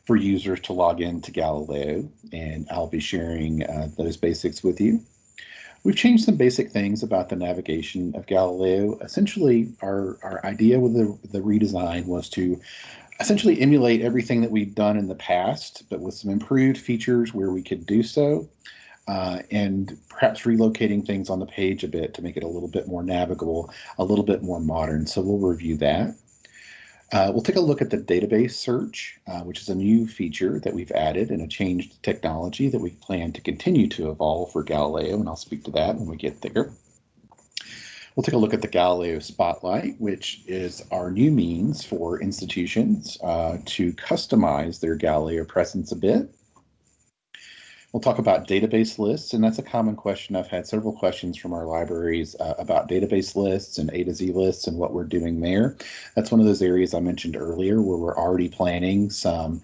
for users to log in to Galileo, and I'll be sharing those basics with you. We've changed some basic things about the navigation of Galileo. Essentially, our idea with the redesign was to essentially emulate everything that we've done in the past, but with some improved features where we could do so, and perhaps relocating things on the page a bit to make it a little bit more navigable, a little bit more modern. So we'll review that. We'll take a look at the database search, which is a new feature that we've added and a changed technology that we plan to continue to evolve for Galileo, and I'll speak to that when we get there. We'll take a look at the GaliLEO Spotlight, which is our new means for institutions to customize their Galileo presence a bit. We'll talk about database lists, and that's a common question. I've had several questions from our libraries about database lists and A to Z lists and what we're doing there. That's one of those areas I mentioned earlier where we're already planning some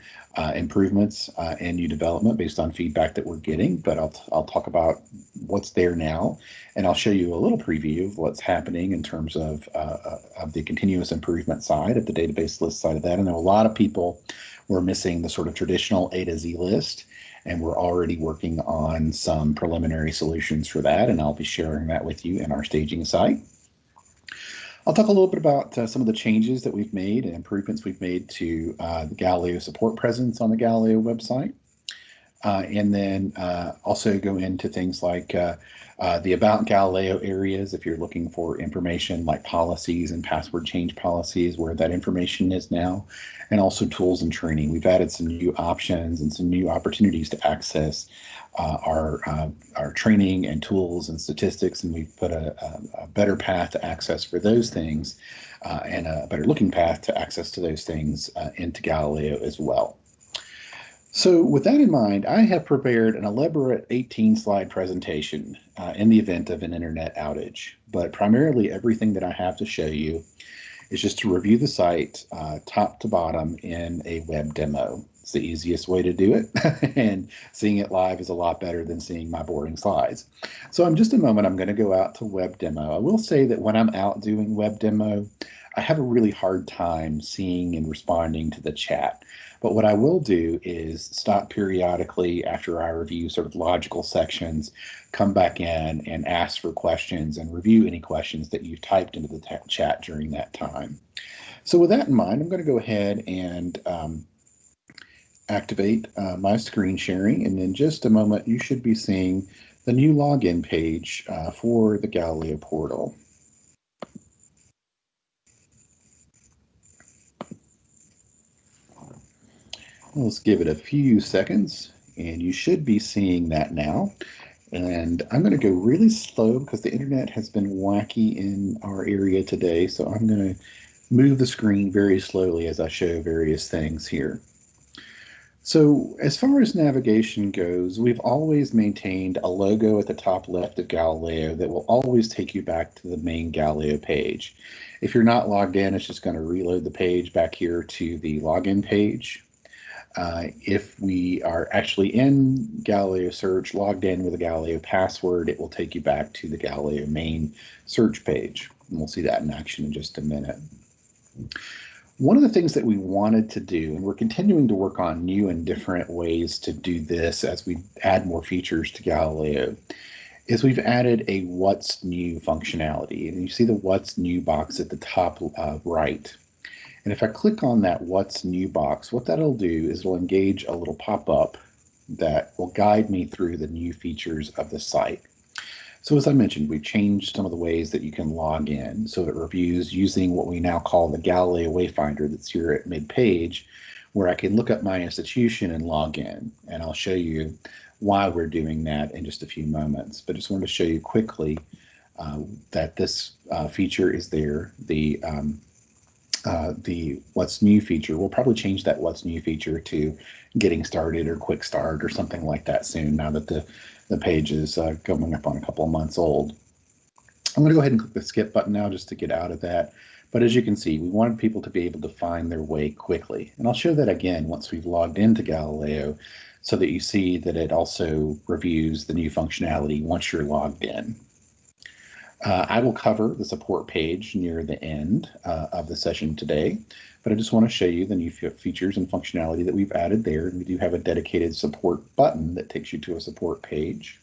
improvements and new development based on feedback that we're getting, but I'll talk about what's there now, and I'll show you a little preview of what's happening in terms of the continuous improvement side of the database list side of that. And there are a lot of people who are missing the sort of traditional A to Z list, and we're already working on some preliminary solutions for that, and I'll be sharing that with you in our staging site. I'll talk a little bit about some of the changes that we've made and improvements we've made to the GaliLEO Support presence on the Galileo website. And then also go into things like the About Galileo areas, if you're looking for information like policies and password change policies, where that information is now, and also tools and training. We've added some new options and some new opportunities to access our training and tools and statistics, and we've put a better path to access for those things and a better looking path to access to those things into Galileo as well. So with that in mind, I have prepared an elaborate 18-slide presentation in the event of an internet outage, but primarily everything that I have to show you is just to review the site top to bottom in a web demo. It's the easiest way to do it, and seeing it live is a lot better than seeing my boring slides. So in just a moment, I'm going to go out to web demo. I will say that when I'm out doing web demo, I have a really hard time seeing and responding to the chat. But what I will do is stop periodically after I review sort of logical sections, come back in and ask for questions and review any questions that you've typed into the chat during that time. So with that in mind, I'm going to go ahead and activate my screen sharing. And in just a moment, you should be seeing the new login page for the Galileo portal. Let's give it a few seconds, and you should be seeing that now. And I'm going to go really slow because the internet has been wacky in our area today. So I'm going to move the screen very slowly as I show various things here. So as far as navigation goes, we've always maintained a logo at the top left of Galileo that will always take you back to the main Galileo page. If you're not logged in, it's just going to reload the page back here to the login page. If we are actually in GaliLEO Search, logged in with a Galileo password, it will take you back to the Galileo main search page. And we'll see that in action in just a minute. One of the things that we wanted to do, and we're continuing to work on new and different ways to do this as we add more features to Galileo, is we've added a What's New functionality. And you see the What's New box at the top right. And if I click on that What's New box, what that'll do is it'll engage a little pop-up that will guide me through the new features of the site. So as I mentioned, we've changed some of the ways that you can log in. So it reviews using what we now call the Galileo Wayfinder that's here at mid-page, where I can look up my institution and log in. And I'll show you why we're doing that in just a few moments. But I just wanted to show you quickly that this feature is there. The What's New feature, we'll probably change that What's New feature to Getting Started or Quick Start or something like that soon, now that the page is coming up on a couple of months old. I'm going to go ahead and click the skip button now just to get out of that. But as you can see, we wanted people to be able to find their way quickly. And I'll show that again once we've logged into Galileo so that you see that it also reviews the new functionality once you're logged in. I will cover the support page near the end of the session today, but I just want to show you the new features and functionality that we've added there. And we do have a dedicated support button that takes you to a support page.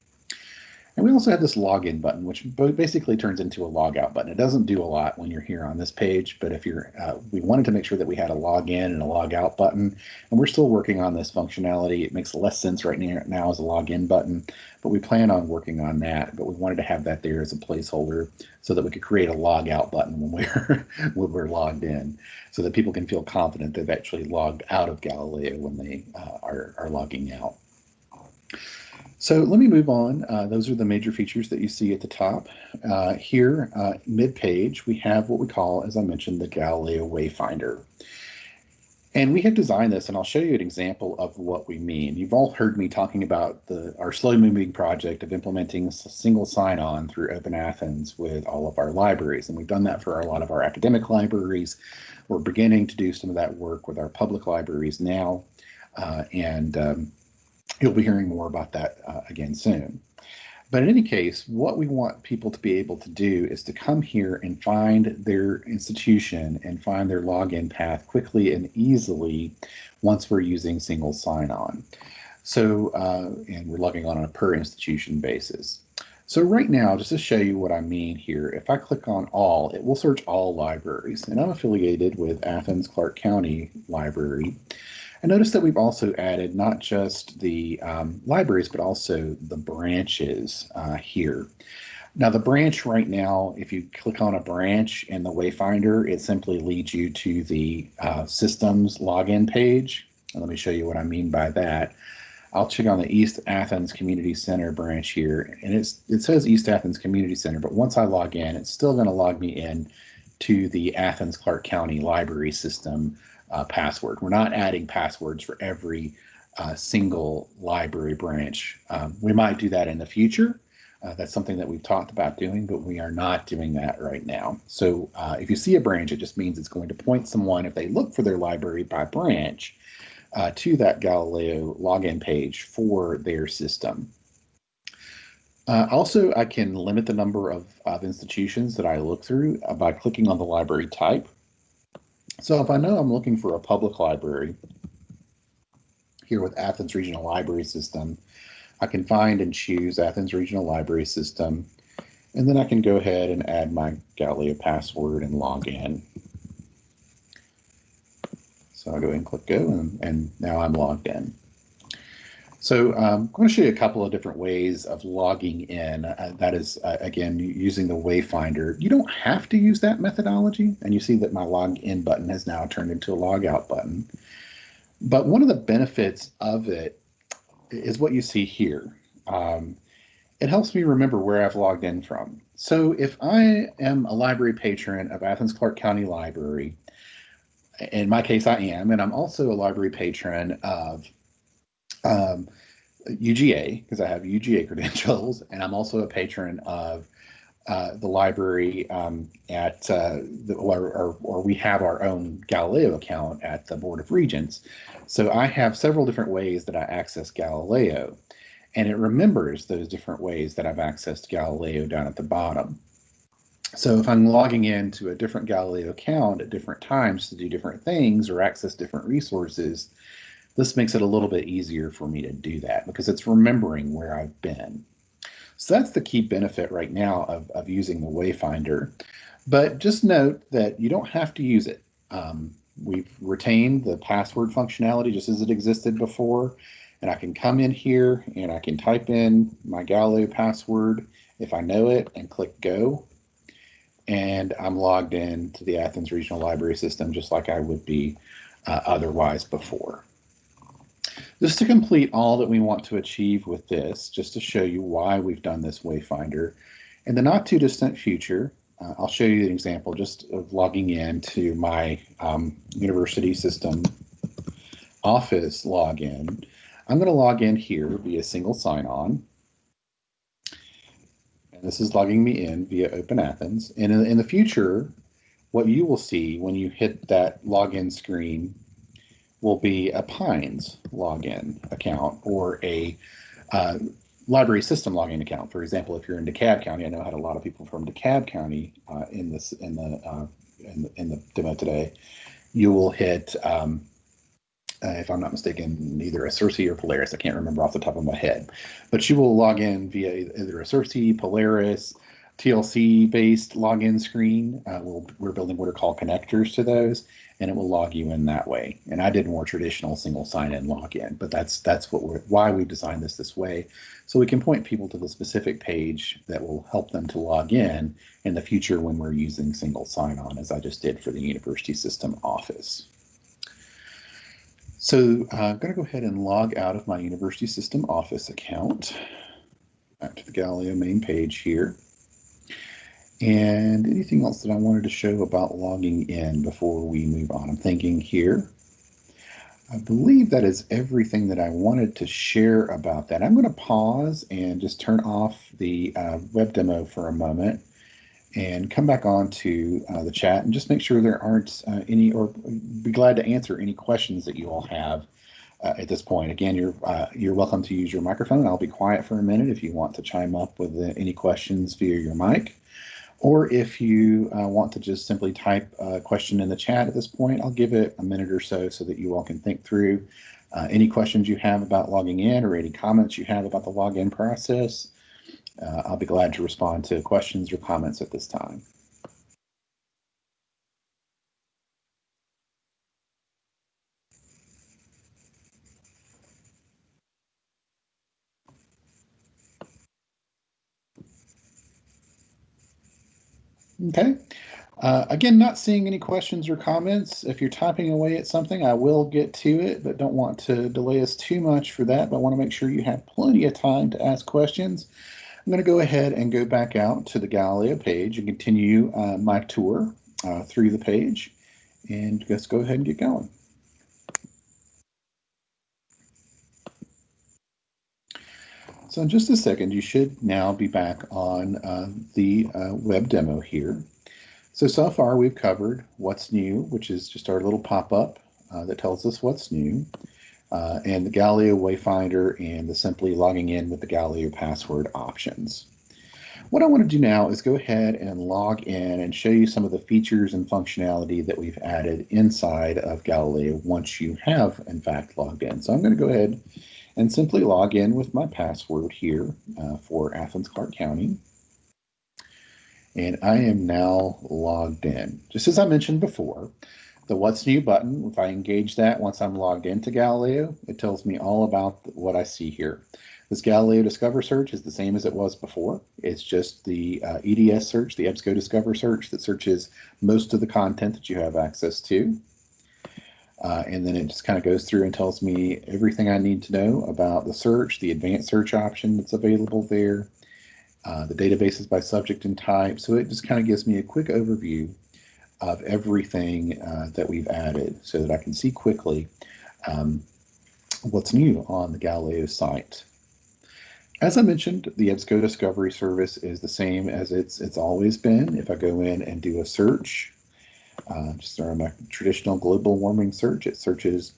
And we also have this login button, which basically turns into a logout button. It doesn't do a lot when you're here on this page, but if you're, we wanted to make sure that we had a login and a logout button, and we're still working on this functionality. It makes less sense right now as a login button, but we plan on working on that. But we wanted to have that there as a placeholder so that we could create a logout button when we're logged in, so that people can feel confident they've actually logged out of Galileo when they are logging out. So let me move on. Those are the major features that you see at the top. Here, mid-page, we have what we call, as I mentioned, the Galileo Wayfinder. And we have designed this, and I'll show you an example of what we mean. You've all heard me talking about our slow-moving project of implementing a single sign-on through Open Athens with all of our libraries. And we've done that for a lot of our academic libraries. We're beginning to do some of that work with our public libraries now. You'll be hearing more about that again soon. But in any case, what we want people to be able to do is to come here and find their institution and find their login path quickly and easily once we're using single sign-on. So, and we're logging on a per institution basis. So right now, just to show you what I mean here, if I click on all, it will search all libraries. And I'm affiliated with Athens Clarke County Library. And notice that we've also added not just the libraries, but also the branches here. Now the branch right now, if you click on a branch in the Wayfinder, it simply leads you to the systems login page. And let me show you what I mean by that. I'll check on the East Athens Community Center branch here, and it says East Athens Community Center, but once I log in, it's still going to log me in to the Athens Clarke County Library System password. We're not adding passwords for every single library branch. We might do that in the future. That's something that we've talked about doing, but we are not doing that right now. So if you see a branch, it just means it's going to point someone, if they look for their library by branch, to that Galileo login page for their system. Also, I can limit the number of institutions that I look through by clicking on the library type. So if I know I'm looking for a public library here with Athens Regional Library System, I can find and choose Athens Regional Library System, and then I can go ahead and add my Galileo password and log in. So I go ahead and click go, and now I'm logged in. So I'm going to show you a couple of different ways of logging in. That is, again, using the Wayfinder. You don't have to use that methodology, and you see that my login button has now turned into a logout button. But one of the benefits of it is what you see here. It helps me remember where I've logged in from. So if I am a library patron of Athens Clarke County Library, in my case I am, and I'm also a library patron of UGA, because I have UGA credentials, and I'm also a patron of the library or we have our own Galileo account at the Board of Regents. So I have several different ways that I access Galileo, and it remembers those different ways that I've accessed Galileo down at the bottom. So if I'm logging into a different Galileo account at different times to do different things or access different resources, this makes it a little bit easier for me to do that because it's remembering where I've been. So that's the key benefit right now of using the Wayfinder. But just note that you don't have to use it. We've retained the password functionality just as it existed before. And I can come in here and I can type in my Galileo password if I know it and click go. And I'm logged in to the Athens Regional Library System just like I would be otherwise before. Just to complete all that we want to achieve with this, just to show you why we've done this Wayfinder, in the not too distant future, I'll show you an example just of logging in to my university system office login. I'm going to log in here via single sign-on. And this is logging me in via Open Athens. And in the future, what you will see when you hit that login screen will be a Pines login account or a library system login account. For example, if you're in DeKalb County, I know I had a lot of people from DeKalb County in the demo today. you will hit, if I'm not mistaken, either a Circe or Polaris. I can't remember off the top of my head. But you will log in via either a Circe, Polaris, TLC-based login screen. We're building what are called connectors to those, and it will log you in that way. And I did more traditional single sign-in login, but that's why we designed this way, so we can point people to the specific page that will help them to log in the future when we're using single sign-on, as I just did for the University System Office. So I'm going to go ahead and log out of my University System Office account. Back to the GaliLEO main page here. And anything else that I wanted to show about logging in before we move on? I'm thinking here. I believe that is everything that I wanted to share about that. I'm going to pause and just turn off the web demo for a moment and come back on to the chat and just make sure there aren't any, or be glad to answer any questions that you all have at this point. Again, you're welcome to use your microphone. I'll be quiet for a minute if you want to chime up with any questions via your mic. Or if you want to just simply type a question in the chat at this point, I'll give it a minute or so that you all can think through any questions you have about logging in or any comments you have about the login process. I'll be glad to respond to questions or comments at this time. Okay. Again, not seeing any questions or comments. If you're typing away at something, I will get to it, but don't want to delay us too much for that. But I want to make sure you have plenty of time to ask questions. I'm going to go ahead and go back out to the GaliLEO page and continue my tour through the page. And let's go ahead and get going. So in just a second, you should now be back on the web demo here. So far we've covered what's new, which is just our little pop-up that tells us what's new, and the GaliLEO Wayfinder and the simply logging in with the GaliLEO password options. What I want to do now is go ahead and log in and show you some of the features and functionality that we've added inside of GaliLEO once you have, in fact, logged in. So I'm going to go ahead and simply log in with my password here for Athens Clarke County. And I am now logged in. Just as I mentioned before, the What's New button, if I engage that once I'm logged into GaliLEO, it tells me all about what I see here. This GaliLEO Discover Search is the same as it was before. It's just the EDS search, the EBSCO Discover Search, that searches most of the content that you have access to. And then it just kind of goes through and tells me everything I need to know about the search, the advanced search option that's available there, the databases by subject and type. So it just kind of gives me a quick overview of everything that we've added so that I can see quickly what's new on the GaliLEO site. As I mentioned, the EBSCO Discovery Service is the same as it's always been. If I go in and do a search, just run a traditional global warming search, it searches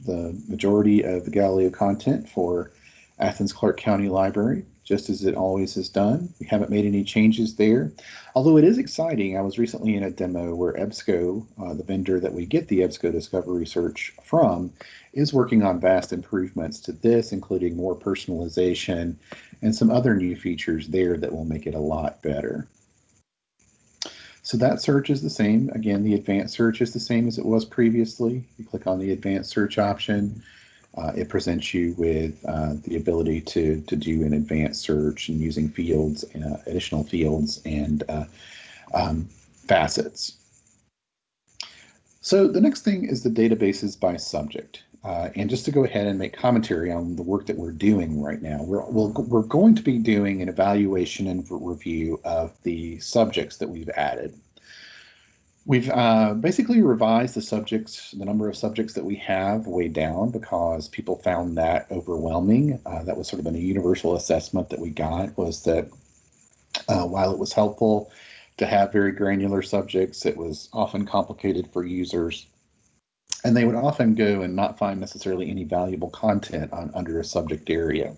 the majority of the GaliLEO content for Athens Clarke County Library, just as it always has done. We haven't made any changes there. Although it is exciting, I was recently in a demo where EBSCO, the vendor that we get the EBSCO Discovery Search from, is working on vast improvements to this, including more personalization and some other new features there that will make it a lot better. So that search is the same. Again, the advanced search is the same as it was previously. You click on the advanced search option. It presents you with the ability to do an advanced search and using fields, additional fields, and facets. So the next thing is the databases by subject. And just to go ahead and make commentary on the work that we're doing right now, we're going to be doing an evaluation and review of the subjects that we've added. We've basically revised the number of subjects that we have way down because people found that overwhelming. That was sort of a universal assessment that we got, was that while it was helpful to have very granular subjects, it was often complicated for users. And they would often go and not find necessarily any valuable content under a subject area.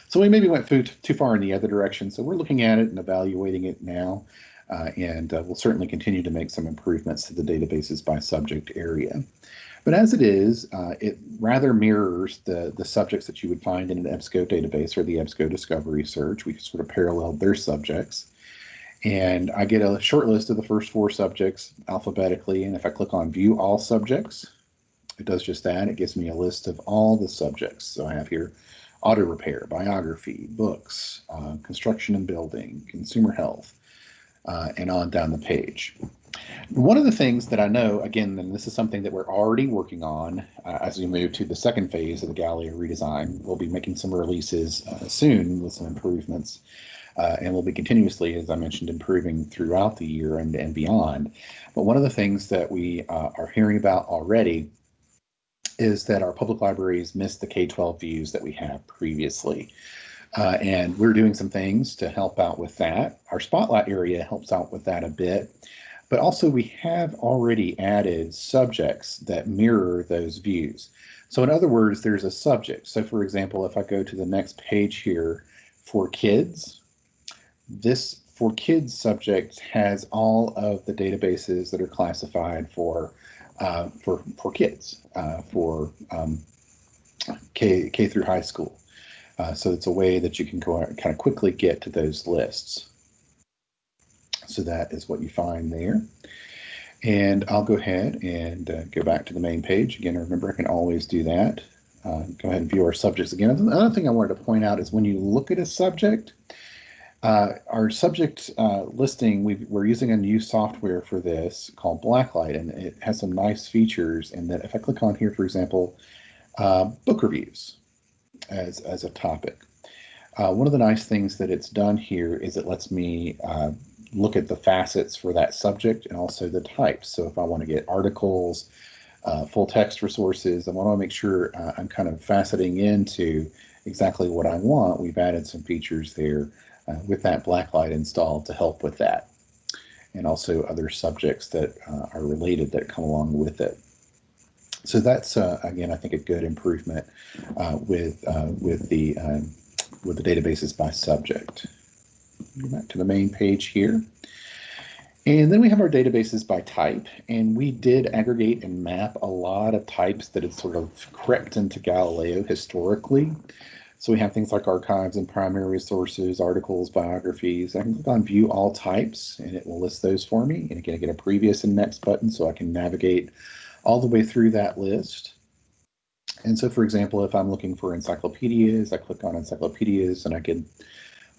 So we maybe went too far in the other direction. So we're looking at it and evaluating it now. and we'll certainly continue to make some improvements to the databases by subject area. But as it is, it rather mirrors the subjects that you would find in an EBSCO database or the EBSCO Discovery Search. We sort of paralleled their subjects. And I get a short list of the first 4 subjects alphabetically, and if I click on View All Subjects, it does just that. It gives me a list of all the subjects. So I have here auto repair, biography, books, construction and building, consumer health, and on down the page. One of the things that I know, again, and this is something that we're already working on as we move to the second phase of the GaliLEO redesign, we'll be making some releases soon with some improvements, and we'll be continuously, as I mentioned, improving throughout the year and beyond. But one of the things that we are hearing about already is that our public libraries missed the K-12 views that we had previously. And we're doing some things to help out with that. Our Spotlight area helps out with that a bit. But also we have already added subjects that mirror those views. So in other words, there's a subject. So for example, if I go to the next page here for kids, this for kids subject has all of the databases that are classified for kids, for K through high school. So it's a way that you can go kind of quickly get to those lists. So that is what you find there. And I'll go ahead and go back to the main page. Again, remember, I can always do that. Go ahead and view our subjects again. Another thing I wanted to point out is when you look at a subject, our subject listing, we're using a new software for this called Blacklight, and it has some nice features in that if I click on here, for example, book reviews as a topic. One of the nice things that it's done here is it lets me look at the facets for that subject and also the types. So if I want to get articles, full text resources, I want to make sure I'm kind of faceting into exactly what I want. We've added some features there with that Blacklight installed to help with that, and also other subjects that are related that come along with it. So that's again, I think, a good improvement with the databases by subject. Go back to the main page here. And then we have our databases by type, and we did aggregate and map a lot of types that had sort of crept into GaliLEO historically. So we have things like archives and primary resources, articles, biographies. I can click on View All Types, and it will list those for me. And again, I get a Previous and Next button, so I can navigate all the way through that list. And so, for example, if I'm looking for encyclopedias, I click on encyclopedias, and I get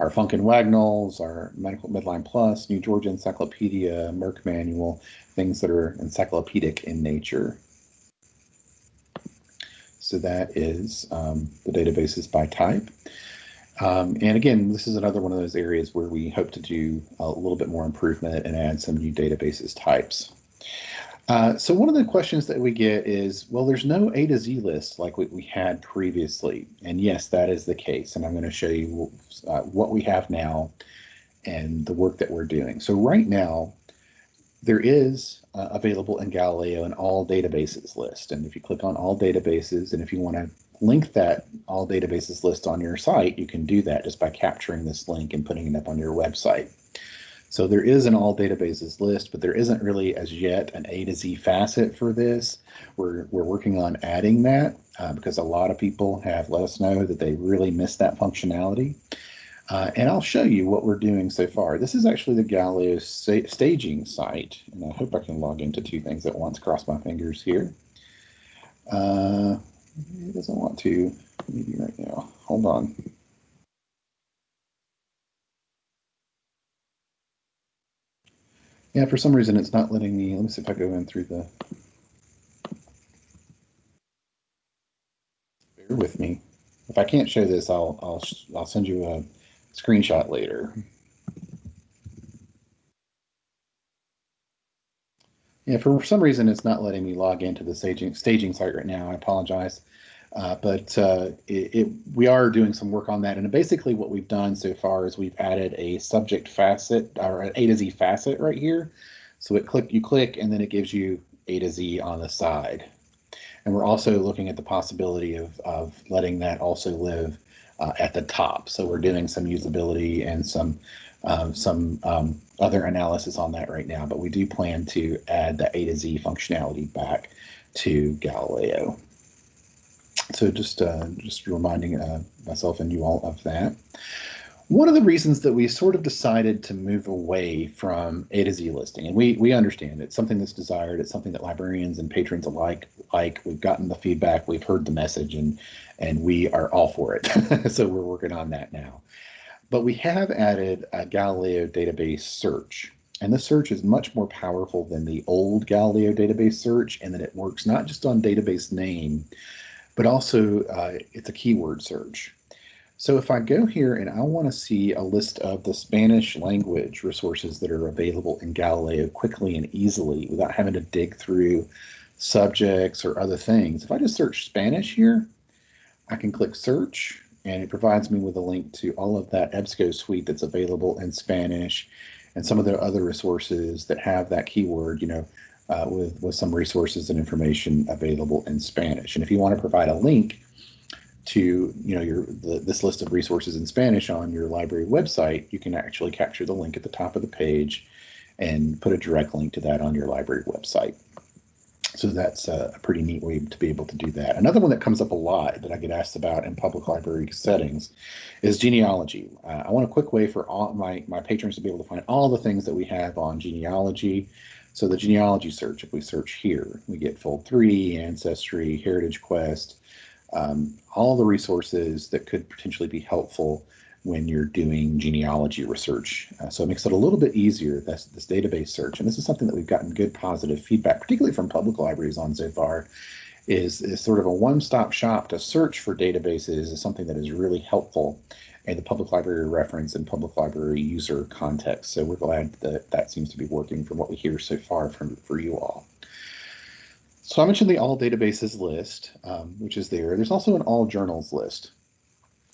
our Funk and Wagnalls, our Medical Midline Plus, New Georgia Encyclopedia, Merck Manual, things that are encyclopedic in nature. So that is the databases by type. And again, this is another one of those areas where we hope to do a little bit more improvement and add some new databases types. So one of the questions that we get is, well, there's no A to Z list like we had previously. And yes, that is the case. And I'm going to show you what we have now and the work that we're doing. So right now, there is available in GaliLEO an all databases list. And if you click on all databases, and if you want to link that all databases list on your site, you can do that just by capturing this link and putting it up on your website. So there is an all databases list, but there isn't really as yet an A to Z facet for this. We're working on adding that because a lot of people have let us know that they really miss that functionality. And I'll show you what we're doing so far. This is actually the GaliLEO staging site, and I hope I can log into 2 things at once. Cross my fingers here. It doesn't want to maybe right now. Hold on. Yeah, for some reason it's not letting me. Let me see if I go in through the. Bear with me. If I can't show this, I'll send you a screenshot later. Yeah, for some reason it's not letting me log into the staging site right now. I apologize. But we are doing some work on that, and basically what we've done so far is we've added a subject facet or an A to Z facet right here. So you click, and then it gives you A to Z on the side. And we're also looking at the possibility of letting that also live at the top. So we're doing some usability and some some other analysis on that right now, but we do plan to add the A to Z functionality back to Galileo. So just reminding myself and you all of that. One of the reasons that we sort of decided to move away from A to Z listing, and we understand it's something that's desired, it's something that librarians and patrons alike like. We've gotten the feedback, we've heard the message, and we are all for it. So we're working on that now. But we have added a Galileo database search. And this search is much more powerful than the old Galileo database search, and that it works not just on database name, but also it's a keyword search. So if I go here and I want to see a list of the Spanish language resources that are available in Galileo quickly and easily without having to dig through subjects or other things, if I just search Spanish here, I can click search and it provides me with a link to all of that EBSCO suite that's available in Spanish and some of the other resources that have that keyword, with some resources and information available in Spanish. And if you want to provide a link to this list of resources in Spanish on your library website, you can actually capture the link at the top of the page and put a direct link to that on your library website. So that's a pretty neat way to be able to do that. Another one that comes up a lot that I get asked about in public library settings is genealogy. I want a quick way for all my patrons to be able to find all the things that we have on genealogy. So the genealogy search, if we search here, we get Fold3, Ancestry, Heritage Quest, all the resources that could potentially be helpful when you're doing genealogy research. So it makes it a little bit easier, this database search. And this is something that we've gotten good positive feedback, particularly from public libraries on so far, is sort of a one-stop shop to search for databases is something that is really helpful in the public library reference and public library user context. So we're glad that that seems to be working from what we hear so far for you all. So I mentioned the all databases list, which is there. There's also an all journals list.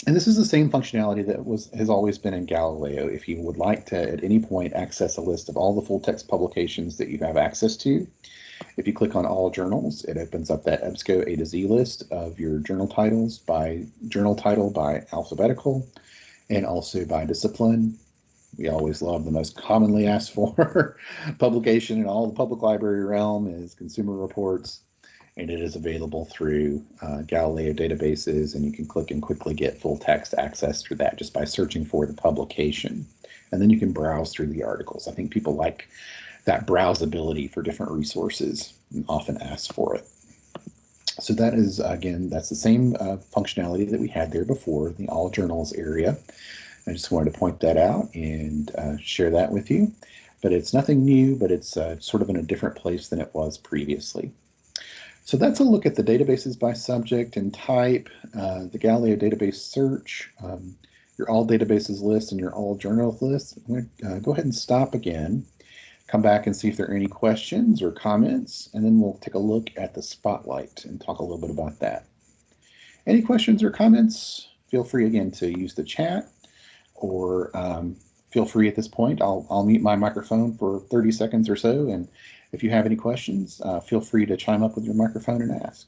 And this is the same functionality that has always been in Galileo. If you would like to, at any point, access a list of all the full text publications that you have access to, if you click on all journals, it opens up that EBSCO A to Z list of your journal titles by journal title by alphabetical and also by discipline. We always love the most commonly asked for publication in all the public library realm is Consumer Reports, and it is available through Galileo databases, and you can click and quickly get full text access to that just by searching for the publication. And then you can browse through the articles. I think people like that browsability for different resources and often ask for it. So that is, again, that's the same functionality that we had there before, the all journals area. I just wanted to point that out and share that with you. But it's nothing new, but it's sort of in a different place than it was previously. So that's a look at the databases by subject and type, the Galileo database search, your all databases list, and your all journals list. I'm going to go ahead and stop again, come back and see if there are any questions or comments, and then we'll take a look at the spotlight and talk a little bit about that. Any questions or comments? Feel free again to use the chat, or feel free at this point. I'll mute my microphone for 30 seconds or so, and if you have any questions, feel free to chime up with your microphone and ask.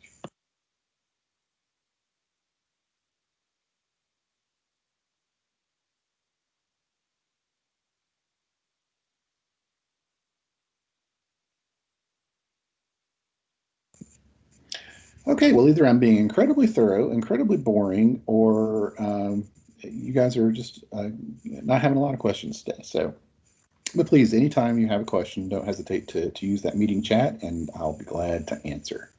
Okay, well, either I'm being incredibly thorough, incredibly boring, or you guys are just not having a lot of questions today. So, but please, anytime you have a question, don't hesitate to use that meeting chat, and I'll be glad to answer.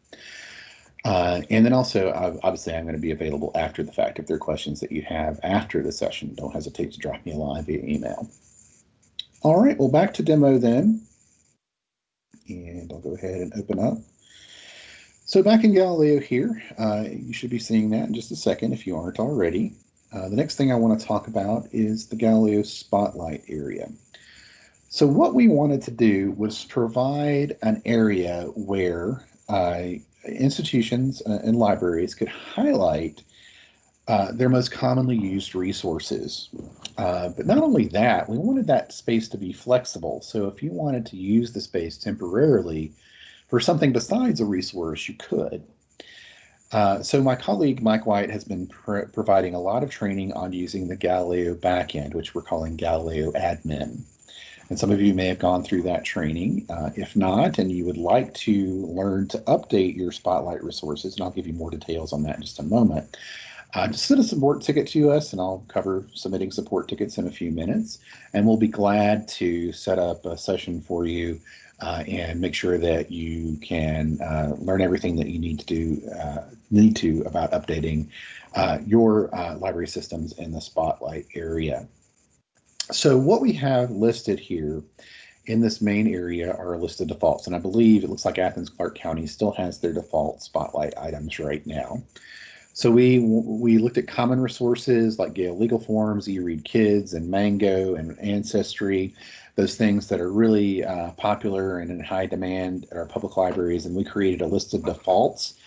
And then also, obviously, I'm going to be available after the fact. If there are questions that you have after the session, don't hesitate to drop me a line via email. All right, well, back to demo then. And I'll go ahead and open up. So back in Galileo here, you should be seeing that in just a second if you aren't already. The next thing I want to talk about is the Galileo Spotlight area. So what we wanted to do was provide an area where institutions and libraries could highlight their most commonly used resources. But not only that, we wanted that space to be flexible. So if you wanted to use the space temporarily for something besides a resource, you could. So my colleague Mike White has been providing a lot of training on using the GaliLEO backend, which we're calling GaliLEO Admin. And some of you may have gone through that training. If not, and you would like to learn to update your Spotlight resources, and I'll give you more details on that in just a moment, just send a support ticket to us, and I'll cover submitting support tickets in a few minutes. And we'll be glad to set up a session for you and make sure that you can learn everything that you need to about updating your library systems in the Spotlight area. So what we have listed here in this main area are a list of defaults, and I believe it looks like Athens Clarke County still has their default Spotlight items right now. So we looked at common resources like Gale Legal Forms, eRead Kids, and Mango and Ancestry, those things that are really popular and in high demand at our public libraries, and we created a list of defaults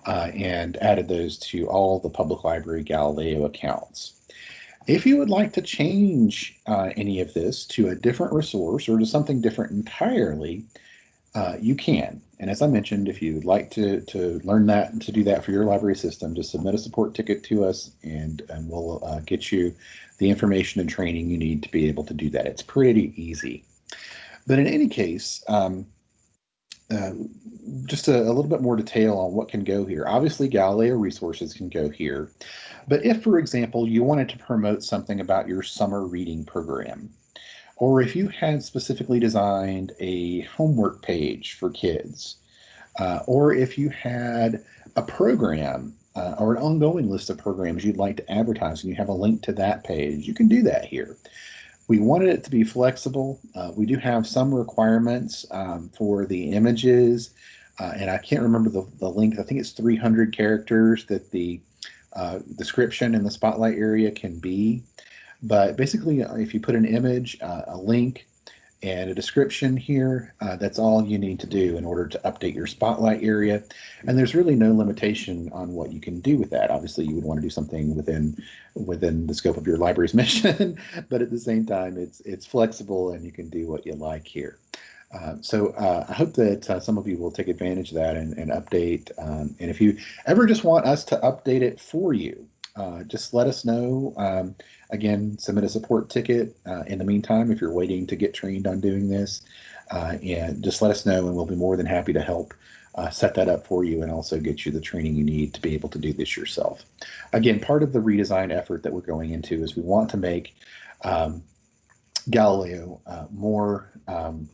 and added those to all the public library GaliLEO accounts. If you would like to change any of this to a different resource or to something different entirely, you can. And as I mentioned, if you'd like to learn that and to do that for your library system, just submit a support ticket to us, and we'll get you the information and training you need to be able to do that. It's pretty easy. But in any case, just a little bit more detail on what can go here. Obviously, GaliLEO Resources can go here. But if, for example, you wanted to promote something about your summer reading program, or if you had specifically designed a homework page for kids, or if you had a program or an ongoing list of programs you'd like to advertise and you have a link to that page, you can do that here. We wanted it to be flexible. We do have some requirements for the images, and I can't remember the length. I think it's 300 characters that the description in the Spotlight area can be. But basically, if you put an image, a link, and a description here, that's all you need to do in order to update your Spotlight area. And there's really no limitation on what you can do with that. Obviously, you would want to do something within the scope of your library's mission, but at the same time, it's flexible and you can do what you like here. So I hope that some of you will take advantage of that and update. And if you ever just want us to update it for you, just let us know. Again, submit a support ticket in the meantime if you're waiting to get trained on doing this. And just let us know, and we'll be more than happy to help set that up for you and also get you the training you need to be able to do this yourself. Again, part of the redesign effort that we're going into is we want to make GaliLEO more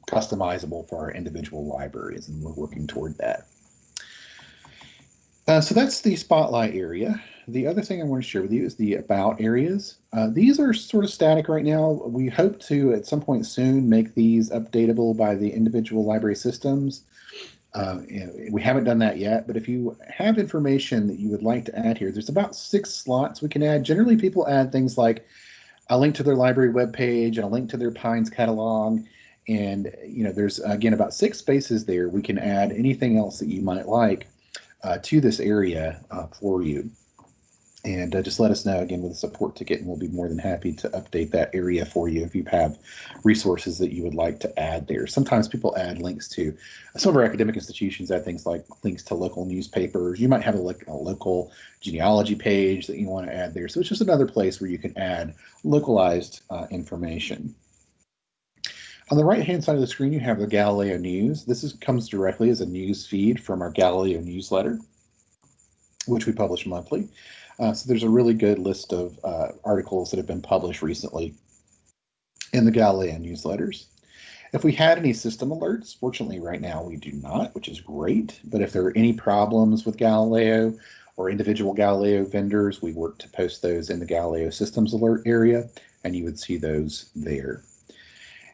customizable for our individual libraries, and we're working toward that. So that's the Spotlight area. The other thing I want to share with you is the About areas. These are sort of static right now. We hope to, at some point soon, make these updatable by the individual library systems. We haven't done that yet, but if you have information that you would like to add here, there's about 6 slots we can add. Generally, people add things like a link to their library webpage and a link to their Pines catalog. And there's, again, about 6 spaces there. We can add anything else that you might like to this area for you. And just let us know, again, with a support ticket, and we'll be more than happy to update that area for you if you have resources that you would like to add there. Sometimes people add links to some of our academic institutions, add things like links to local newspapers. You might have a local genealogy page that you want to add there. So it's just another place where you can add localized information. On the right-hand side of the screen, you have the GaliLEO News. This comes directly as a news feed from our GaliLEO newsletter, which we publish monthly. So there's a really good list of articles that have been published recently in the GaliLEO newsletters. If we had any system alerts, fortunately right now we do not, which is great. But if there are any problems with GaliLEO or individual GaliLEO vendors, we work to post those in the GaliLEO systems alert area, and you would see those there.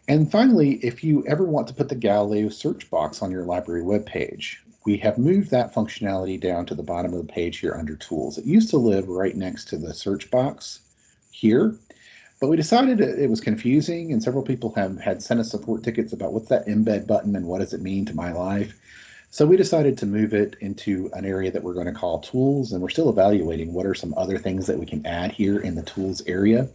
And finally, if you ever want to put the GaliLEO search box on your library webpage, we have moved that functionality down to the bottom of the page here under Tools. It used to live right next to the search box here, but we decided it was confusing, and several people had sent us support tickets about what's that embed button and what does it mean to my life. So we decided to move it into an area that we're going to call Tools, and we're still evaluating what are some other things that we can add here in the Tools area.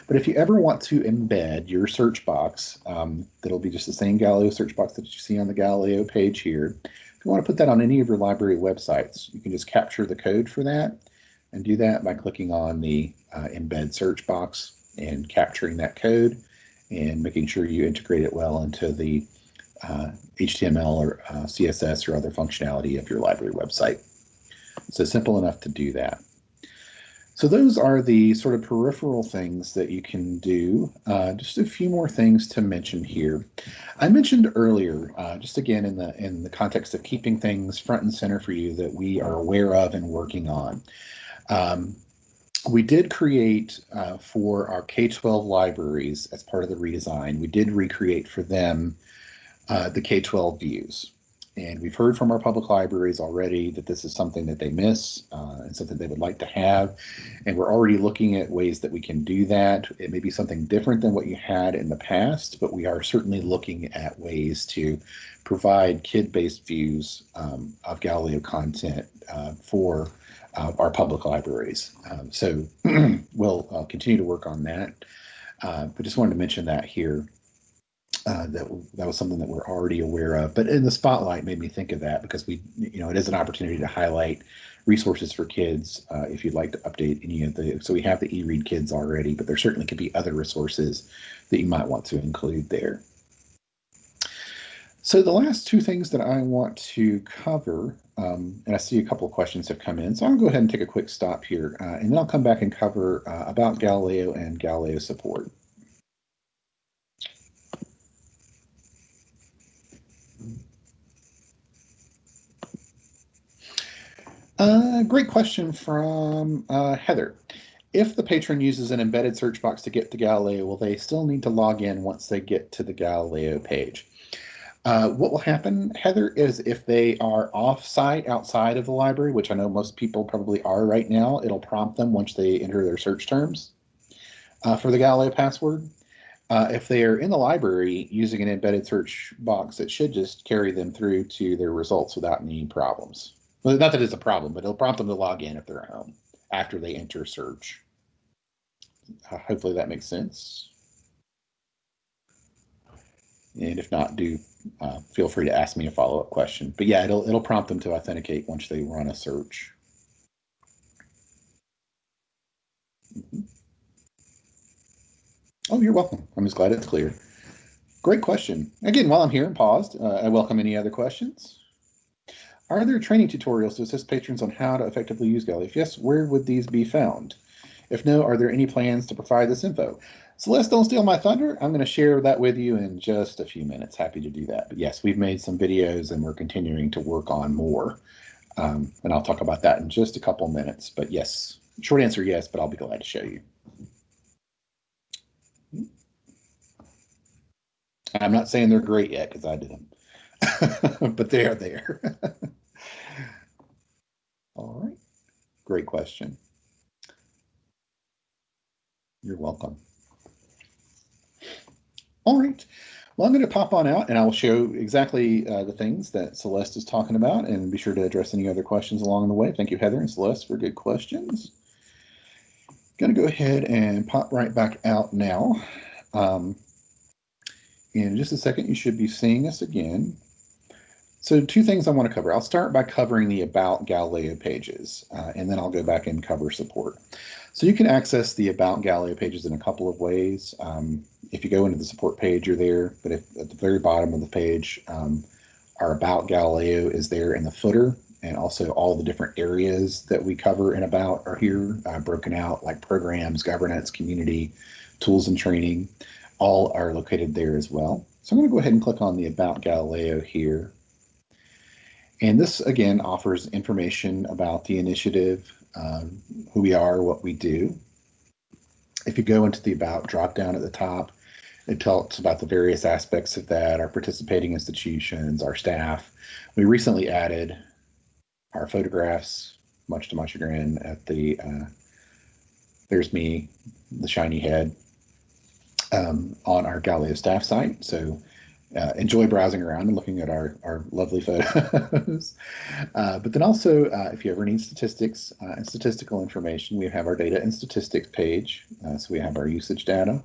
But if you ever want to embed your search box, that'll be just the same GaliLEO search box that you see on the GaliLEO page here. If you want to put that on any of your library websites, you can just capture the code for that and do that by clicking on the embed search box and capturing that code and making sure you integrate it well into the HTML or CSS or other functionality of your library website. So simple enough to do that. So those are the sort of peripheral things that you can do. Just a few more things to mention here. I mentioned earlier, just again in the context of keeping things front and center for you that we are aware of and working on. We did create for our K-12 libraries as part of the redesign, we did recreate for them the K-12 views. And we've heard from our public libraries already that this is something that they miss and something they would like to have. And we're already looking at ways that we can do that. It may be something different than what you had in the past, but we are certainly looking at ways to provide kid-based views of GaliLEO content for our public libraries. So we'll continue to work on that. But just wanted to mention that here. That was something that we're already aware of, but in the spotlight made me think of that because it is an opportunity to highlight resources for kids if you'd like to update any of the, so we have the eRead Kids already, but there certainly could be other resources that you might want to include there. So the last two things that I want to cover, and I see a couple of questions have come in, so I'll go ahead and take a quick stop here, and then I'll come back and cover about GaliLEO and GaliLEO Support. Great question from Heather. If the patron uses an embedded search box to get to GaliLEO, will they still need to log in once they get to the GaliLEO page? What will happen, Heather, is if they are off-site outside of the library, which I know most people probably are right now, it'll prompt them once they enter their search terms for the GaliLEO password. If they are in the library using an embedded search box, it should just carry them through to their results without any problems. Well, not that it's a problem, but it'll prompt them to log in if they're at home after they enter search. Hopefully that makes sense. And if not, do feel free to ask me a follow-up question. But yeah, it'll prompt them to authenticate once they run a search. Oh, you're welcome. I'm just glad it's clear. Great question. Again, while I'm here and paused, I welcome any other questions. Are there training tutorials to assist patrons on how to effectively use GaliLEO? If yes, where would these be found? If no, are there any plans to provide this info? Celeste, don't steal my thunder. I'm going to share that with you in just a few minutes. Happy to do that. But yes, we've made some videos and we're continuing to work on more. And I'll talk about that in just a couple minutes. But yes, short answer, yes, but I'll be glad to show you. I'm not saying they're great yet because I did them, but they are there. All right, great question. You're welcome. All right, well, I'm going to pop on out and I will show exactly the things that Celeste is talking about and be sure to address any other questions along the way. Thank you, Heather and Celeste, for good questions. Going to go ahead and pop right back out now. In just a second, you should be seeing us again. So two things I want to cover. I'll start by covering the About GaliLEO pages, and then I'll go back and cover support. So you can access the About GaliLEO pages in a couple of ways. If you go into the support page, you're there, but at the very bottom of the page, our About GaliLEO is there in the footer, and also all the different areas that we cover in About are here, broken out like programs, governance, community, tools and training. All are located there as well. So I'm going to go ahead and click on the About GaliLEO here. And this, again, offers information about the initiative, who we are, what we do. If you go into the About drop-down at the top, it talks about the various aspects of that, our participating institutions, our staff. We recently added our photographs, much to my chagrin, at the, there's me, the shiny head, on our GaliLEO staff site. So enjoy browsing around and looking at our lovely photos. But then also, if you ever need statistics and statistical information, we have our data and statistics page. So we have our usage data.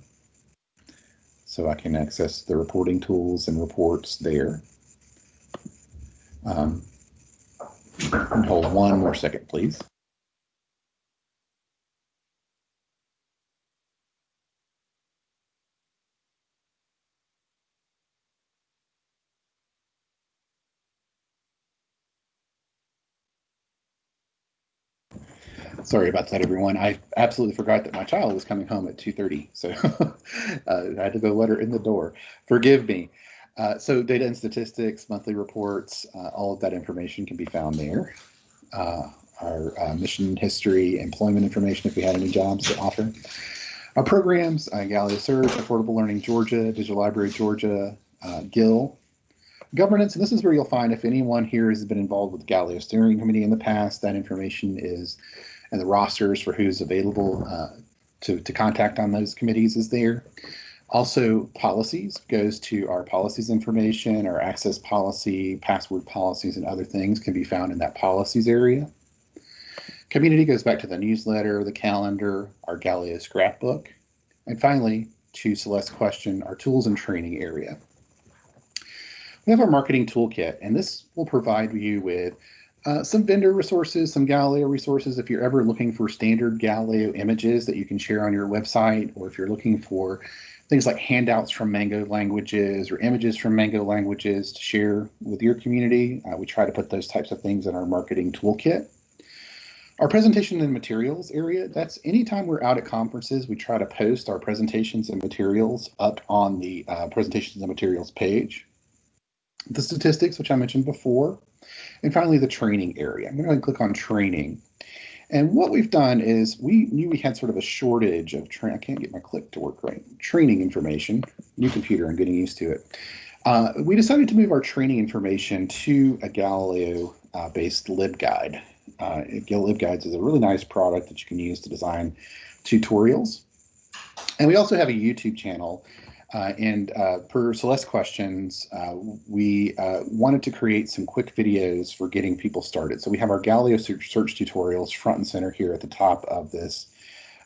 So I can access the reporting tools and reports there. And hold one more second, please. Sorry about that, everyone. I absolutely forgot that my child was coming home at 2:30, so I had to go let her in the door. Forgive me. So data and statistics, monthly reports, all of that information can be found there. Our mission history, employment information if we had any jobs to offer. Our programs, GALILEO Search, Affordable Learning Georgia, Digital Library Georgia, GIL. Governance, and this is where you'll find if anyone here has been involved with the GALILEO Steering Committee in the past, that information is, and the rosters for who's available to contact on those committees is there. Also, policies goes to our policies information, our access policy, password policies, and other things can be found in that policies area. Community goes back to the newsletter, the calendar, our GALILEO scrapbook, and finally, to Celeste's question, our tools and training area. We have our marketing toolkit, and this will provide you with some vendor resources, some GaliLEO resources if you're ever looking for standard GaliLEO images that you can share on your website, or if you're looking for things like handouts from Mango languages or images from Mango languages to share with your community. We try to put those types of things in our marketing toolkit. Our presentation and materials area, that's anytime we're out at conferences, we try to post our presentations and materials up on the presentations and materials page. The statistics, which I mentioned before, and finally the training area. I'm going to click on training. And what we've done is we knew we had sort of a shortage of I can't get my click to work right. Training information, new computer, I'm getting used to it. We decided to move our training information to a GaliLEO based LibGuide. LibGuides is a really nice product that you can use to design tutorials. And we also have a YouTube channel. Per Celeste questions, we wanted to create some quick videos for getting people started. So we have our GaliLEO search tutorials front and center here at the top of this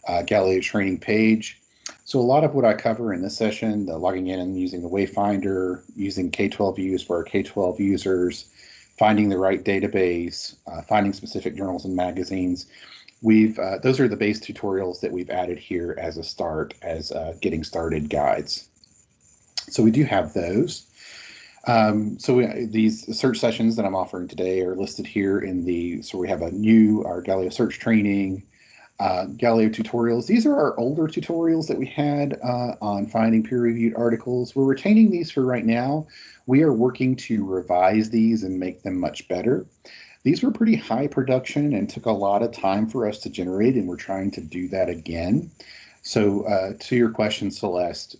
GaliLEO training page. So a lot of what I cover in this session, the logging in and using the Wayfinder, using K-12 views for our K-12 users, finding the right database, finding specific journals and magazines, those are the base tutorials that we've added here as a start, as getting started guides. So we do have those. These search sessions that I'm offering today are listed here so we have our GaliLEO Search training, GaliLEO tutorials. These are our older tutorials that we had on finding peer-reviewed articles. We're retaining these for right now. We are working to revise these and make them much better. These were pretty high production and took a lot of time for us to generate, and we're trying to do that again. So to your question, Celeste,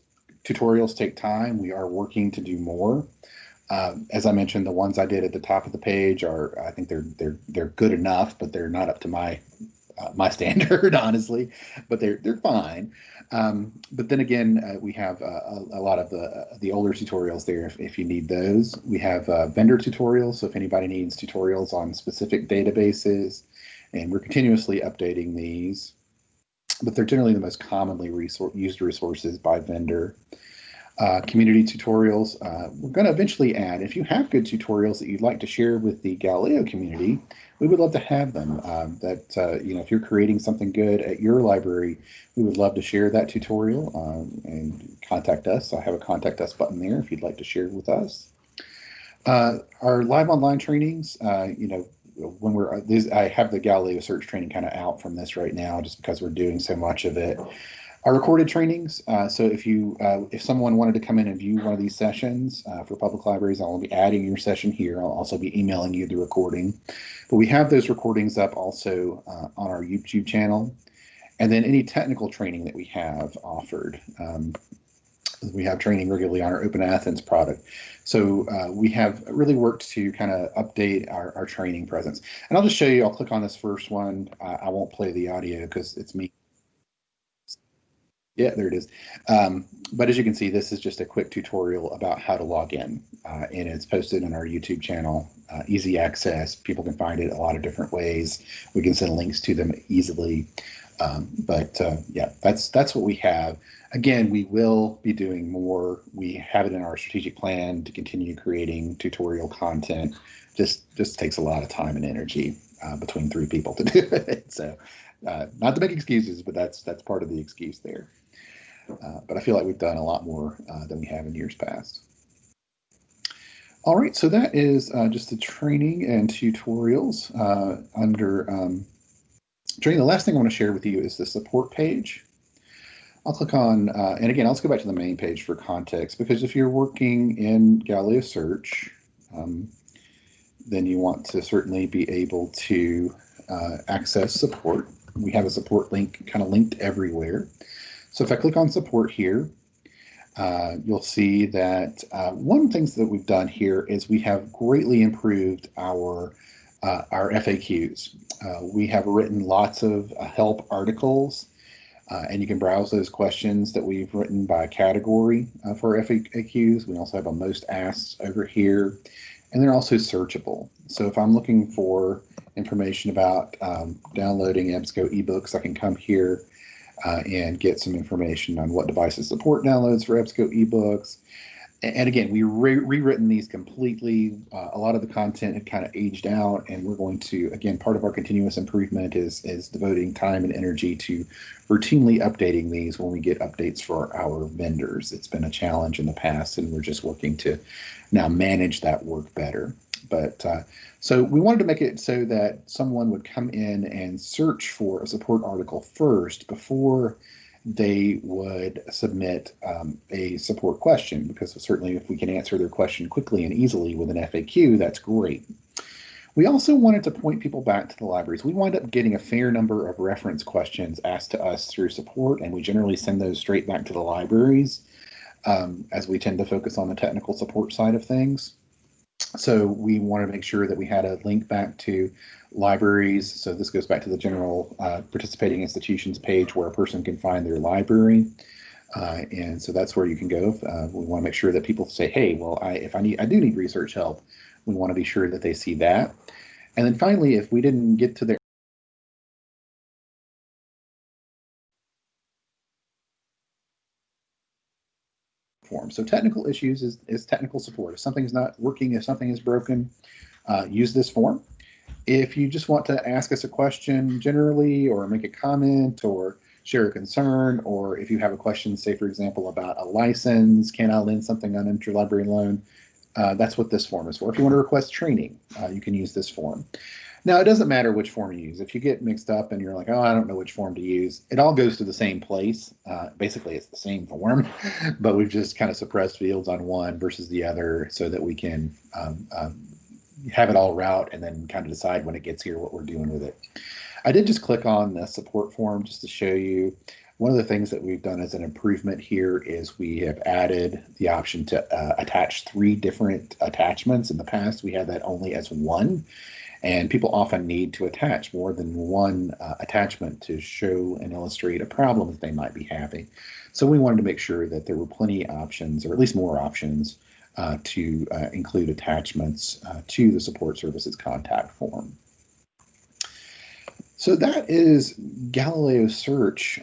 tutorials take time. We are working to do more. As I mentioned, the ones I did at the top of the page I think they're good enough, but they're not up to my standard, honestly, but they're fine. But then again, we have a lot of the older tutorials there if you need those. We have vendor tutorials, so if anybody needs tutorials on specific databases, and we're continuously updating these, but they're generally the most commonly used resources by vendor. Community tutorials, we're going to eventually add. If you have good tutorials that you'd like to share with the GaliLEO community, we would love to have them. If you're creating something good at your library, we would love to share that tutorial and contact us. I have a contact us button there if you'd like to share with us. Our live online trainings, I have the GaliLEO Search training kind of out from this right now just because we're doing so much of it. Our recorded trainings, so if someone wanted to come in and view one of these sessions for public libraries, I'll be adding your session here. I'll also be emailing you the recording. But we have those recordings up also on our YouTube channel. And then any technical training that we have offered. We have training regularly on our Open Athens product. So we have really worked to kind of update our training presence. And I'll just show you, I'll click on this first one. I won't play the audio because it's me. Yeah, there it is. But as you can see, this is just a quick tutorial about how to log in, and it's posted on our YouTube channel. Easy access. People can find it a lot of different ways. We can send links to them easily. Yeah, that's what we have. Again, we will be doing more. We have it in our strategic plan to continue creating tutorial content just takes a lot of time and energy between 3 people to do it. So not to make excuses, but that's part of the excuse there. But I feel like we've done a lot more than we have in years past. All right, so that is just the training and tutorials under training. The last thing I want to share with you is the support page. I'll click on, and again, let's go back to the main page for context, because if you're working in GALILEO Search, then you want to certainly be able to access support. We have a support link kind of linked everywhere. So if I click on support here, you'll see that one of the things that we've done here is we have greatly improved our FAQs. We have written lots of help articles, and you can browse those questions that we've written by category for FAQs. We also have a most asked over here, and they're also searchable. So if I'm looking for information about downloading EBSCO ebooks, I can come here and get some information on what devices support downloads for EBSCO ebooks. And again, we rewritten these completely. A lot of the content had kind of aged out, and we're going to, again, part of our continuous improvement is devoting time and energy to routinely updating these when we get updates for our vendors. It's been a challenge in the past, and we're just working to now manage that work better. But so we wanted to make it so that someone would come in and search for a support article first before they would submit a support question, because certainly if we can answer their question quickly and easily with an FAQ, that's great. We also wanted to point people back to the libraries. We wind up getting a fair number of reference questions asked to us through support, and we generally send those straight back to the libraries, as we tend to focus on the technical support side of things. So we wanted to make sure that we had a link back to libraries. So this goes back to the general participating institutions page where a person can find their library. And so that's where you can go. We want to make sure that people say, hey, well, I do need research help. We want to be sure that they see that. And then finally, if we didn't get to their form. So technical issues is technical support. If something's not working, if something is broken, use this form. If you just want to ask us a question generally, or make a comment, or share a concern, or if you have a question, say for example, about a license, can I lend something on interlibrary loan? That's what this form is for. If you want to request training, you can use this form. Now, it doesn't matter which form you use. If you get mixed up and you're like, oh, I don't know which form to use, it all goes to the same place. Basically, it's the same form, but we've just kind of suppressed fields on one versus the other so that we can have it all route and then kind of decide when it gets here what we're doing with it. I did just click on the support form just to show you. One of the things that we've done as an improvement here is we have added the option to attach 3 different attachments. In the past, we had that only as one. And people often need to attach more than one attachment to show and illustrate a problem that they might be having. So we wanted to make sure that there were plenty of options, or at least more options, to include attachments to the support services contact form. So that is GALILEO Search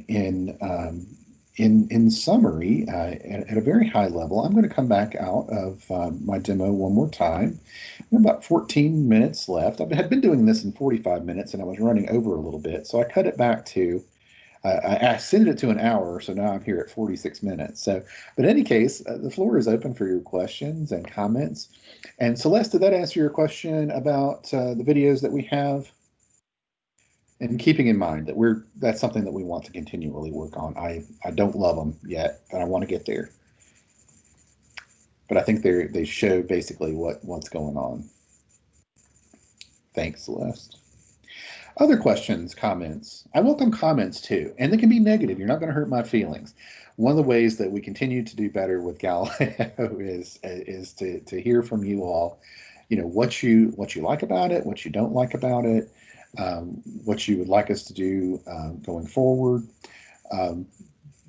in summary, at a very high level. I'm going to come back out of my demo one more time. About 14 minutes left. I had been doing this in 45 minutes and I was running over a little bit, so I cut it back to, I extended it to an hour, so now I'm here at 46 minutes. So, but in any case, the floor is open for your questions and comments. And Celeste, did that answer your question about the videos that we have? And keeping in mind that that's something that we want to continually work on. I don't love them yet, but I want to get there. But I think they show basically what's going on. Thanks, Celeste. Other questions, comments. I welcome comments too, and they can be negative. You're not going to hurt my feelings. One of the ways that we continue to do better with GaliLEO is to hear from you all. You know, what you like about it, what you don't like about it, what you would like us to do going forward.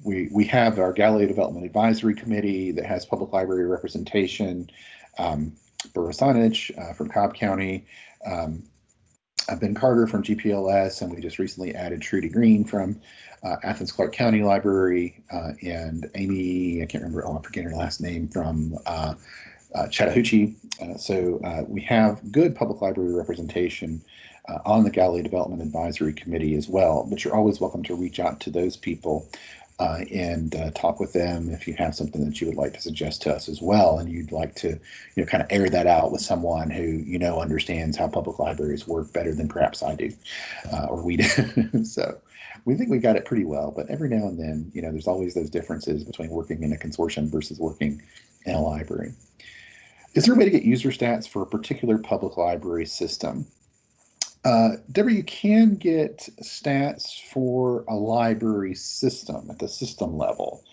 We have our GaliLEO Development Advisory Committee that has public library representation. Burr Sanich from Cobb County, Ben Carter from GPLS, and we just recently added Trudy Green from Athens Clarke County Library, and Amy, I can't remember, I forget her last name, from Chattahoochee. We have good public library representation on the GaliLEO Development Advisory Committee as well, but you're always welcome to reach out to those people and talk with them if you have something that you would like to suggest to us as well, and you'd like to, kind of air that out with someone who understands how public libraries work better than perhaps I do, or we do. So we think we got it pretty well, but every now and then, there's always those differences between working in a consortium versus working in a library. Is there a way to get user stats for a particular public library system? Deborah, you can get stats for a library system at the system level.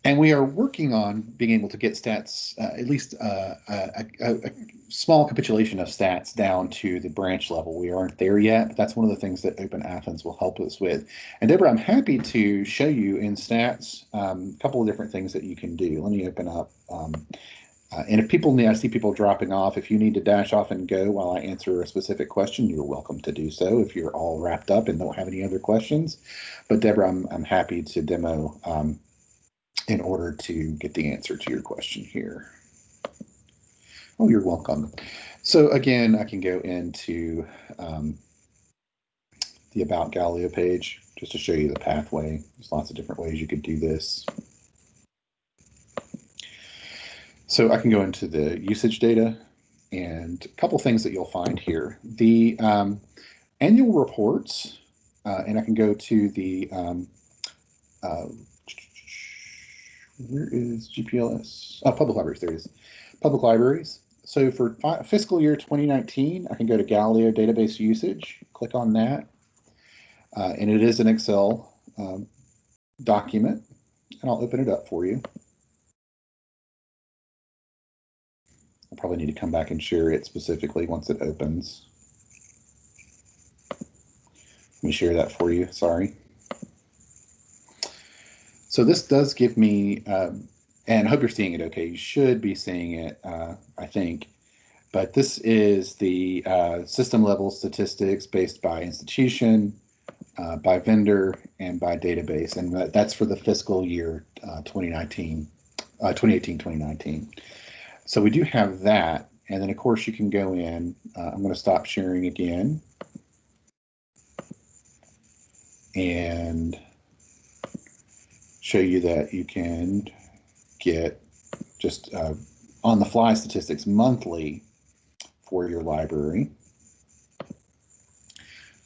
And we are working on being able to get stats, at least a small capitulation of stats down to the branch level. We aren't there yet, but that's one of the things that Open Athens will help us with. And Deborah, I'm happy to show you in stats a couple of different things that you can do. Let me open up. And if people I see people dropping off, if you need to dash off and go while I answer a specific question, you're welcome to do so if you're all wrapped up and don't have any other questions. But Deborah, I'm happy to demo in order to get the answer to your question here. Oh, you're welcome. So again, I can go into the About GaliLEO page just to show you the pathway. There's lots of different ways you could do this. So I can go into the usage data, and a couple things that you'll find here. The annual reports, and I can go to the, where is GPLS? Oh, public libraries, there it is. Public libraries. So for fiscal year 2019, I can go to GaliLEO database usage, click on that, and it is an Excel document, and I'll open it up for you. I'll probably need to come back and share it specifically once it opens. Let me share that for you, sorry. So this does give me, and I hope you're seeing it okay, you should be seeing it, I think, but this is the system level statistics based by institution, by vendor, and by database, and that's for the fiscal year 2018-2019. So we do have that, and then of course you can go in, I'm going to stop sharing again, and show you that you can get just on the fly statistics monthly for your library.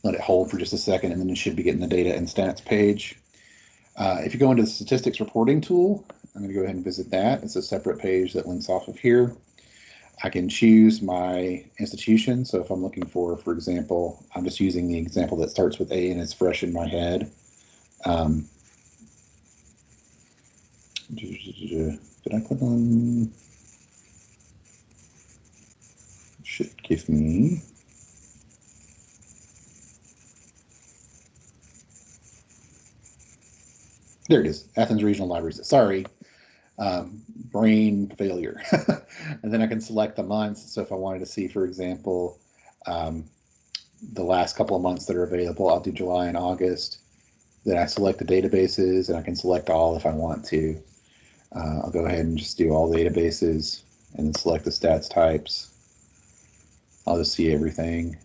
Let it hold for just a second, and then you should be getting the data and stats page. If you go into the statistics reporting tool, I'm going to go ahead and visit that. It's a separate page that links off of here. I can choose my institution. So if I'm looking for example, I'm just using the example that starts with A and is fresh in my head. Did I click on? Should give me. There it is, Athens Regional Libraries. Sorry, brain failure. And then I can select the months. So if I wanted to see, for example, the last couple of months that are available, I'll do July and August. Then I select the databases, and I can select all if I want to. I'll go ahead and just do all databases and then select the stats types. I'll just see everything.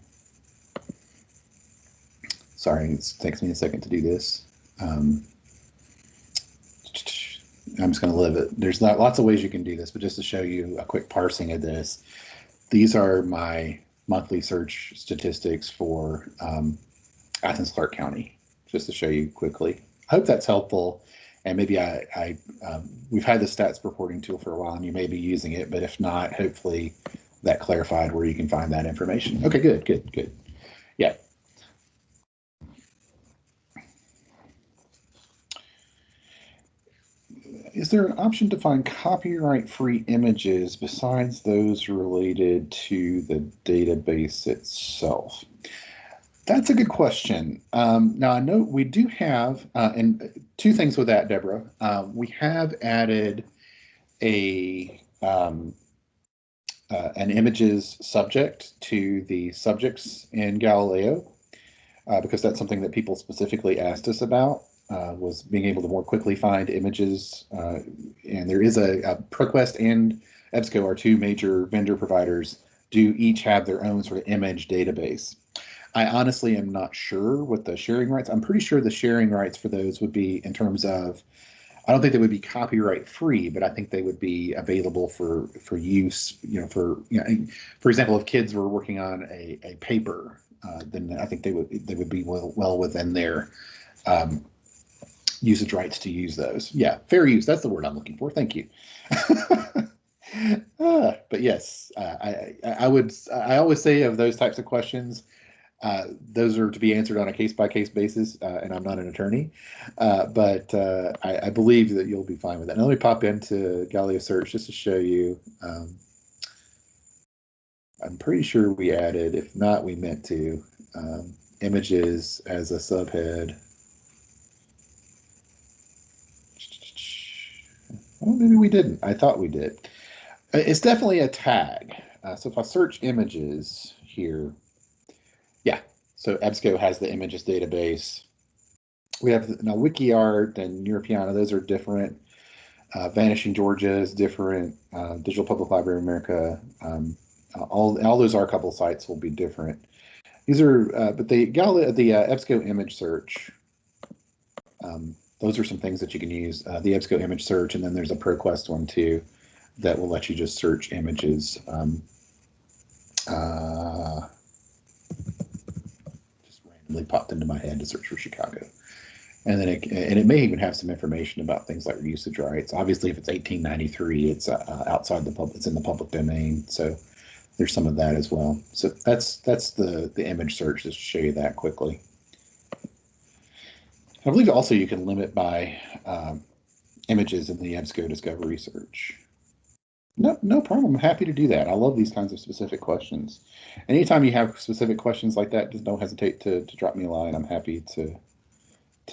Sorry, it takes me a second to do this. I'm just going to live it. There's lots of ways you can do this, but just to show you a quick parsing of this, these are my monthly search statistics for Athens Clarke County, just to show you quickly. I hope that's helpful. And maybe we've had the stats reporting tool for a while, and you may be using it, but if not, hopefully that clarified where you can find that information. Okay, good. Yeah. Is there an option to find copyright-free images besides those related to the database itself? That's a good question. Now, I know we do have, and two things with that, Deborah. We have added an images subject to the subjects in GaliLEO, because that's something that people specifically asked us about, was being able to more quickly find images. And there is a request and EBSCO, our two major vendor providers, do each have their own sort of image database. I honestly am not sure what the sharing rights. I'm pretty sure the sharing rights for those would be in terms of, I don't think they would be copyright free, but I think they would be available for use. For example, if kids were working on a paper, then I think they would be well within their usage rights to use those. Yeah, fair use. That's the word I'm looking for. Thank you. But yes, I always say of those types of questions, those are to be answered on a case-by-case basis, and I'm not an attorney, but I believe that you'll be fine with that. Now let me pop into GaliLEO Search just to show you. I'm pretty sure we added, if not, we meant to, images as a subhead. Well, maybe we didn't. I thought we did. It's definitely a tag. So if I search images here, yeah, so EBSCO has the images database. We have now WikiArt and Europeana, those are different. Vanishing Georgia is different. Digital Public Library of America, all those archival sites will be different. These are, but the EBSCO image search, those are some things that you can use. The EBSCO image search, and then there's a ProQuest one too that will let you just search images. Just randomly popped into my head to search for Chicago. And then it may even have some information about things like usage rights. Obviously, if it's 1893, it's outside the public, it's in the public domain. So there's some of that as well. So that's the image search, just to show you that quickly. I believe also you can limit by images in the EBSCO discovery search. No problem. I'm happy to do that. I love these kinds of specific questions. Anytime you have specific questions like that, just don't hesitate to drop me a line. I'm happy to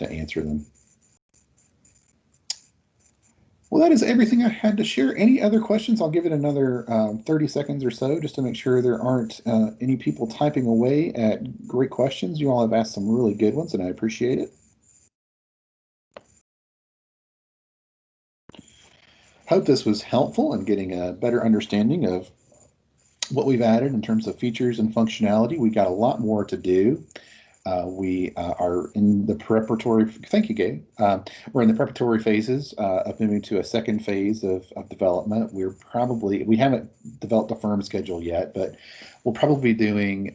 answer them. Well, that is everything I had to share. Any other questions? I'll give it another 30 seconds or so just to make sure there aren't any people typing away at great questions. You all have asked some really good ones, and I appreciate it. Hope this was helpful in getting a better understanding of what we've added in terms of features and functionality. We got a lot more to do. We are in the preparatory, thank you, Gabe. We're in the preparatory phases of moving to a second phase of development. We haven't developed a firm schedule yet, but we'll probably be doing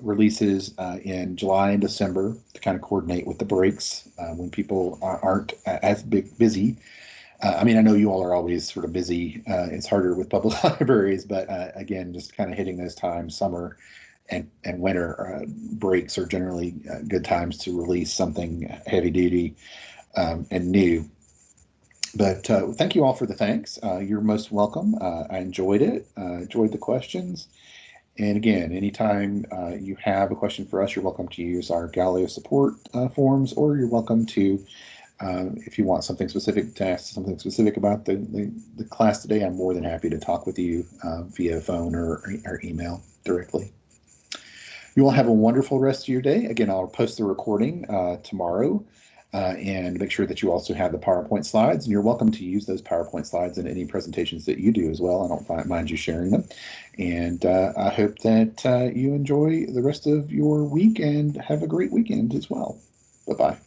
releases in July and December to kind of coordinate with the breaks when people aren't as busy. I mean, I know you all are always sort of busy. It's harder with public libraries, but again, just kind of hitting those times, summer and winter breaks are generally good times to release something heavy duty and new. But thank you all for the thanks. You're most welcome. I enjoyed it. Enjoyed the questions. And again, anytime you have a question for us, you're welcome to use our GaliLEO support forms, or you're welcome to, if you want something specific to ask something specific about the class today, I'm more than happy to talk with you via phone or email directly. You all have a wonderful rest of your day. Again, I'll post the recording tomorrow and make sure that you also have the PowerPoint slides. And you're welcome to use those PowerPoint slides in any presentations that you do as well. I don't mind you sharing them. And I hope that you enjoy the rest of your week and have a great weekend as well. Bye-bye.